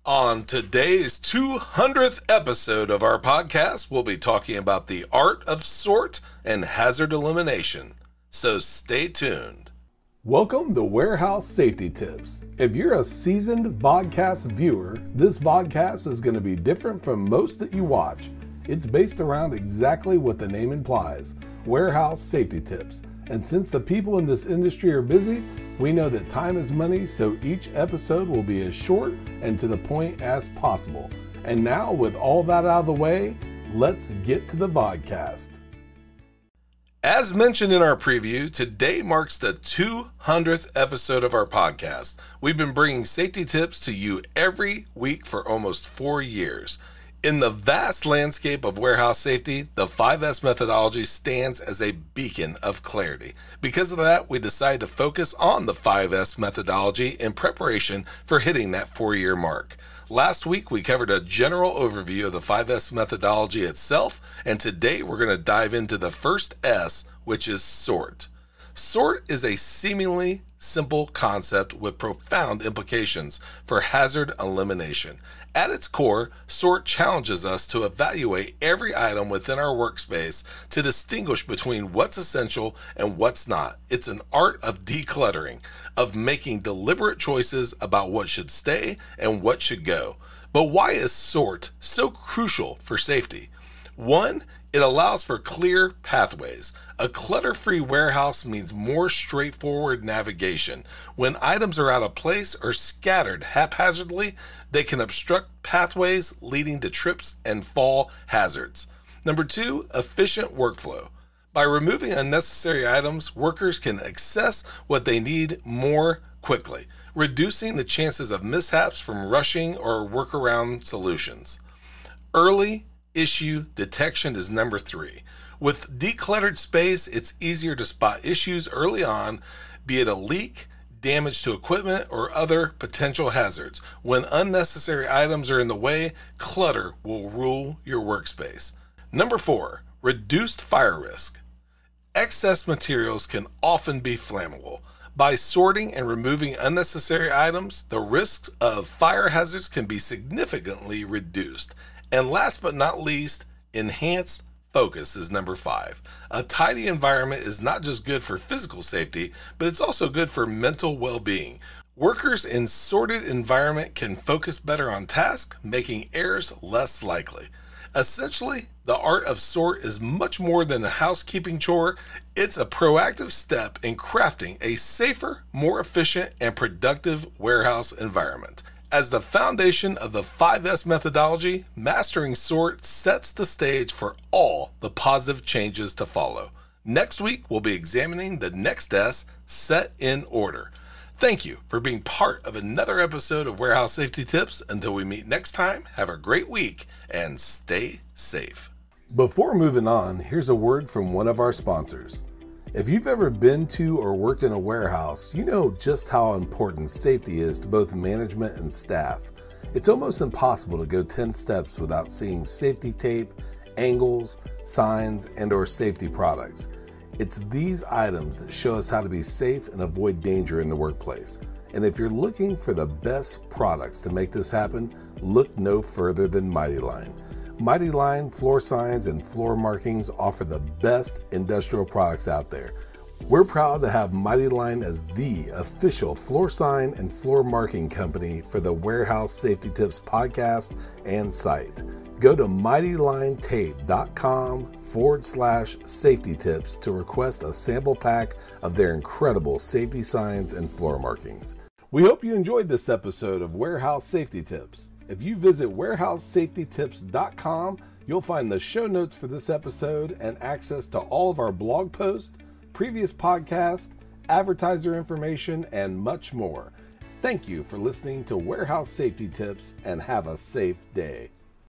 On today's 200th episode of our podcast, we'll be talking about the art of sort and hazard elimination. So stay tuned. Welcome to Warehouse Safety Tips. If you're a seasoned vodcast viewer, this vodcast is going to be different from most that you watch. It's based around exactly what the name implies, warehouse safety tips. And since the people in this industry are busy, we know that time is money, so each episode will be as short and to the point as possible. And now, with all that out of the way, let's get to the vodcast. As mentioned in our preview, today marks the 200th episode of our podcast. We've been bringing safety tips to you every week for almost 4 years. In the vast landscape of warehouse safety, the 5S methodology stands as a beacon of clarity. Because of that, we decided to focus on the 5S methodology in preparation for hitting that 4-year mark. Last week, we covered a general overview of the 5S methodology itself, and today we're going to dive into the first S, which is sort. Sort is a seemingly simple concept with profound implications for hazard elimination. At its core, sort challenges us to evaluate every item within our workspace to distinguish between what's essential and what's not. It's an art of decluttering, of making deliberate choices about what should stay and what should go. But why is sort so crucial for safety? 1, it allows for clear pathways. A clutter-free warehouse means more straightforward navigation. When items are out of place or scattered haphazardly, they can obstruct pathways leading to trips and fall hazards. 2, efficient workflow. By removing unnecessary items, workers can access what they need more quickly, reducing the chances of mishaps from rushing or workaround solutions. Early issue detection is 3. With decluttered space, it's easier to spot issues early on, be it a leak, damage to equipment, or other potential hazards. When unnecessary items are in the way, clutter will rule your workspace. 4, reduced fire risk. Excess materials can often be flammable. By sorting and removing unnecessary items, the risks of fire hazards can be significantly reduced. And last but not least, enhanced focus is 5. A tidy environment is not just good for physical safety, but it's also good for mental well-being. Workers in sorted environment can focus better on tasks, making errors less likely. Essentially, the art of sort is much more than a housekeeping chore. It's a proactive step in crafting a safer, more efficient, and productive warehouse environment. As the foundation of the 5S methodology, mastering sort sets the stage for all the positive changes to follow. Next week, we'll be examining the next S, set in order. Thank you for being part of another episode of Warehouse Safety Tips. Until we meet next time, have a great week and stay safe. Before moving on, here's a word from one of our sponsors. If you've ever been to or worked in a warehouse, you know just how important safety is to both management and staff. It's almost impossible to go 10 steps without seeing safety tape, angles, signs, and/or safety products. It's these items that show us how to be safe and avoid danger in the workplace. And if you're looking for the best products to make this happen, look no further than Mighty Line. Mighty Line floor signs and floor markings offer the best industrial products out there. We're proud to have Mighty Line as the official floor sign and floor marking company for the Warehouse Safety Tips podcast and site. Go to mightylinetape.com/safety tips to request a sample pack of their incredible safety signs and floor markings. We hope you enjoyed this episode of Warehouse Safety Tips. If you visit warehousesafetytips.com, you'll find the show notes for this episode and access to all of our blog posts, previous podcasts, advertiser information, and much more. Thank you for listening to Warehouse Safety Tips and have a safe day.